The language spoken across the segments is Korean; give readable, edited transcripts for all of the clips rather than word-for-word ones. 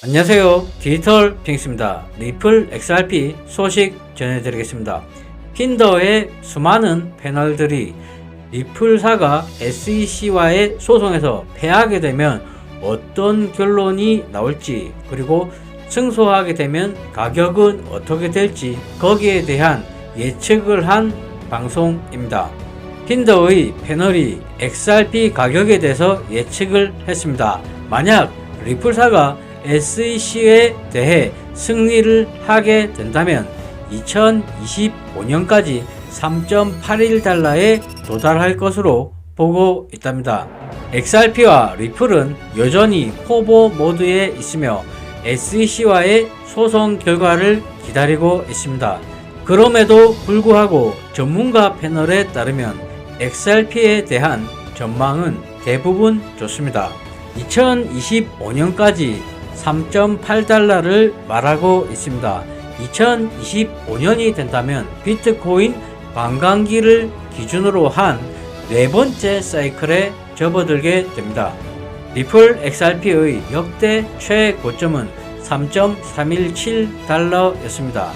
안녕하세요. 디지털 핑스입니다. 리플 XRP 소식 전해드리겠습니다. 핀더의 수많은 패널들이 리플사가 SEC와의 소송에서 패하게 되면 어떤 결론이 나올지, 그리고 승소하게 되면 가격은 어떻게 될지, 거기에 대한 예측을 한 방송입니다. 핀더의 패널이 XRP 가격에 대해서 예측을 했습니다. 만약 리플사가 SEC에 대해 승리를 하게 된다면 2025년까지 3.81달러에 도달할 것으로 보고 있답니다. XRP와 리플은 여전히 포보 모드에 있으며 SEC와의 소송 결과를 기다리고 있습니다. 그럼에도 불구하고 전문가 패널에 따르면 XRP에 대한 전망은 대부분 좋습니다. 2025년까지 3.8달러를 말하고 있습니다. 2025년이 된다면 비트코인 반감기를 기준으로 한 네 번째 사이클에 접어들게 됩니다. 리플 XRP의 역대 최고점은 3.317달러였습니다.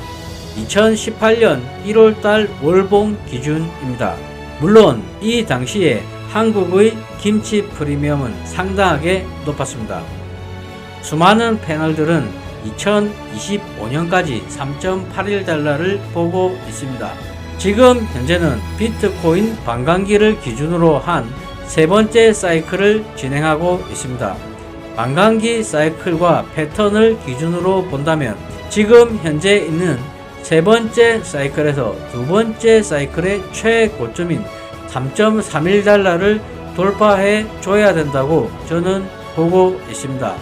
2018년 1월달 월봉 기준입니다. 물론 이 당시에 한국의 김치 프리미엄은 상당하게 높았습니다. 수많은 패널들은 2025년까지 3.81달러를 보고 있습니다. 지금 현재는 비트코인 반감기를 기준으로 한 세 번째 사이클을 진행하고 있습니다. 반감기 사이클과 패턴을 기준으로 본다면 지금 현재 있는 세 번째 사이클에서 두 번째 사이클의 최고점인 3.31달러를 돌파해 줘야 된다고 저는 보고 있습니다.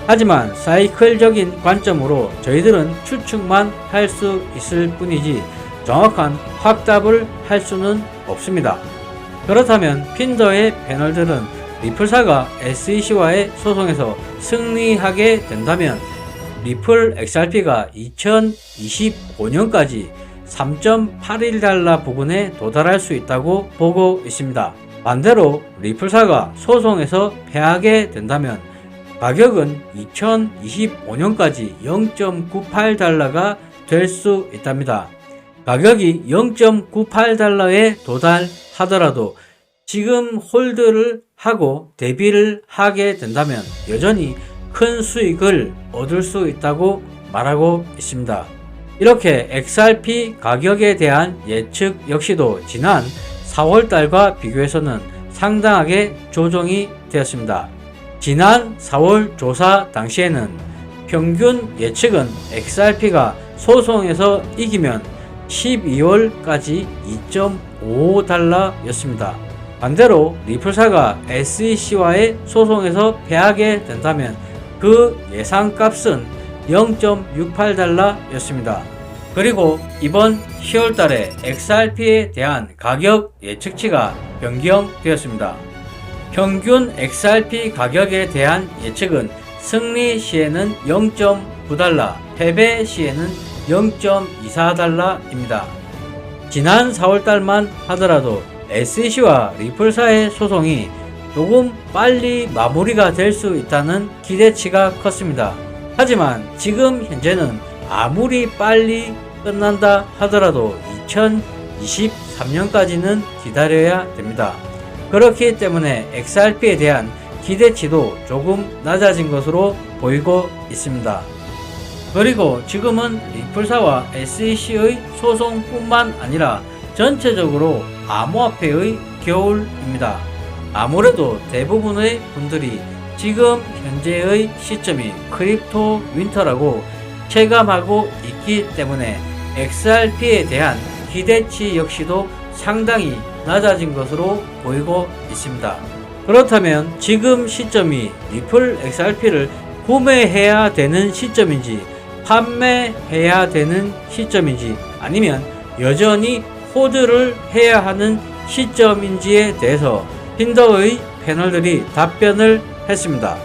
하지만 사이클적인 관점으로 저희들은 추측만 할 수 있을 뿐이지 정확한 확답을 할 수는 없습니다. 그렇다면 핀더의 패널들은 리플사가 SEC와의 소송에서 승리하게 된다면 리플 XRP가 2025년까지 3.81달러 부근에 도달할 수 있다고 보고 있습니다. 반대로 리플사가 소송에서 패하게 된다면 가격은 2025년까지 0.98달러가 될 수 있답니다. 가격이 0.98달러에 도달하더라도 지금 홀드를 하고 대비를 하게 된다면 여전히 큰 수익을 얻을 수 있다고 말하고 있습니다. 이렇게 XRP 가격에 대한 예측 역시도 지난 4월달과 비교해서는 상당하게 조정이 되었습니다. 지난 4월 조사 당시에는 평균 예측은 XRP가 소송에서 이기면 12월까지 2.55달러였습니다. 반대로 리플사가 SEC와의 소송에서 패하게 된다면 그 예상값은 0.68달러였습니다. 그리고 이번 10월달에 XRP에 대한 가격 예측치가 변경되었습니다. 평균 XRP 가격에 대한 예측은 승리 시에는 0.9달러, 패배 시에는 0.24달러입니다. 지난 4월달만 하더라도 SEC와 리플사의 소송이 조금 빨리 마무리가 될 수 있다는 기대치가 컸습니다. 하지만 지금 현재는 아무리 빨리 끝난다 하더라도 2023년까지는 기다려야 됩니다. 그렇기 때문에 XRP에 대한 기대치도 조금 낮아진 것으로 보이고 있습니다. 그리고 지금은 리플사와 SEC의 소송뿐만 아니라 전체적으로 암호화폐의 겨울입니다. 아무래도 대부분의 분들이 지금 현재의 시점이 크립토 윈터라고 체감하고 있기 때문에 XRP에 대한 기대치 역시도 상당히 낮아진 것으로 보이고 있습니다. 그렇다면 지금 시점이 리플 XRP를 구매해야 되는 시점인지 판매해야 되는 시점인지 아니면 여전히 홀드를 해야 하는 시점인지에 대해서 핀더의 패널들이 답변을 했습니다.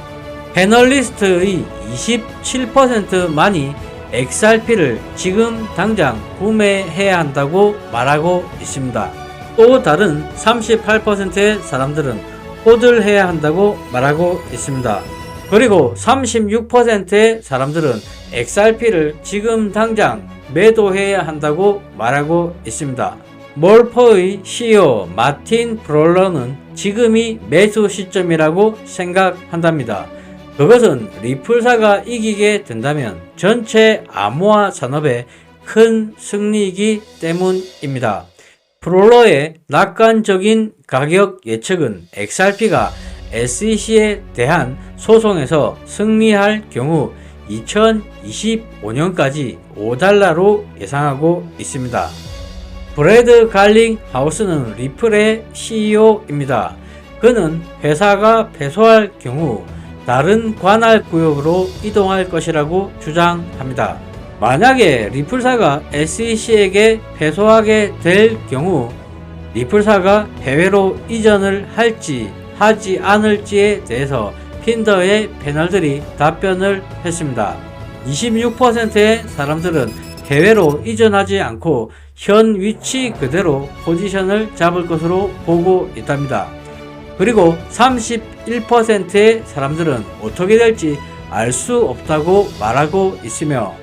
패널리스트의 27%만이 XRP를 지금 당장 구매해야 한다고 말하고 있습니다. 또 다른 38%의 사람들은 홀드를 해야 한다고 말하고 있습니다. 그리고 36%의 사람들은 XRP를 지금 당장 매도해야 한다고 말하고 있습니다. 몰포의 CEO 마틴 브롤러는 지금이 매수 시점이라고 생각한답니다. 그것은 리플사가 이기게 된다면 전체 암호화 산업의 큰 승리이기 때문입니다. 브롤러의 낙관적인 가격 예측은 XRP가 SEC에 대한 소송에서 승리할 경우 2025년까지 $5로 예상하고 있습니다. 브래드 갈링 하우스는 리플의 CEO입니다. 그는 회사가 패소할 경우 다른 관할 구역으로 이동할 것이라고 주장합니다. 만약에 리플사가 SEC에게 패소하게 될 경우 리플사가 해외로 이전을 할지 하지 않을지에 대해서 핀더의 패널들이 답변을 했습니다. 26%의 사람들은 해외로 이전하지 않고 현 위치 그대로 포지션을 잡을 것으로 보고 있답니다. 그리고 31%의 사람들은 어떻게 될지 알 수 없다고 말하고 있으며,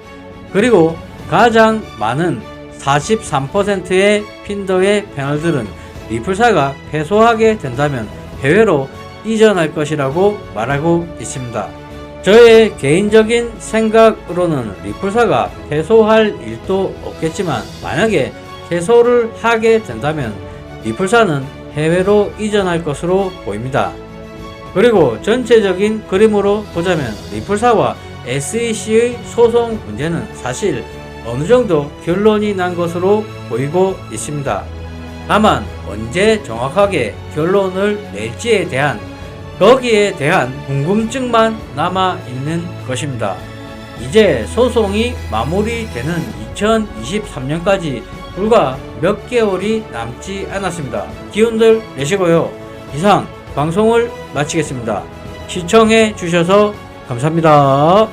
그리고 가장 많은 43%의 핀더의 패널들은 리플사가 패소하게 된다면 해외로 이전할 것이라고 말하고 있습니다. 저의 개인적인 생각으로는 리플사가 패소할 일도 없겠지만 만약에 패소를 하게 된다면 리플사는 해외로 이전할 것으로 보입니다. 그리고 전체적인 그림으로 보자면 리플사와 SEC의 소송 문제는 사실 어느 정도 결론이 난 것으로 보이고 있습니다. 다만 언제 정확하게 결론을 낼지에 대한 거기에 대한 궁금증만 남아 있는 것입니다. 이제 소송이 마무리되는 2023년까지 불과 몇 개월이 남지 않았습니다. 기운들 내시고요. 이상 방송을 마치겠습니다. 시청해 주셔서 감사합니다.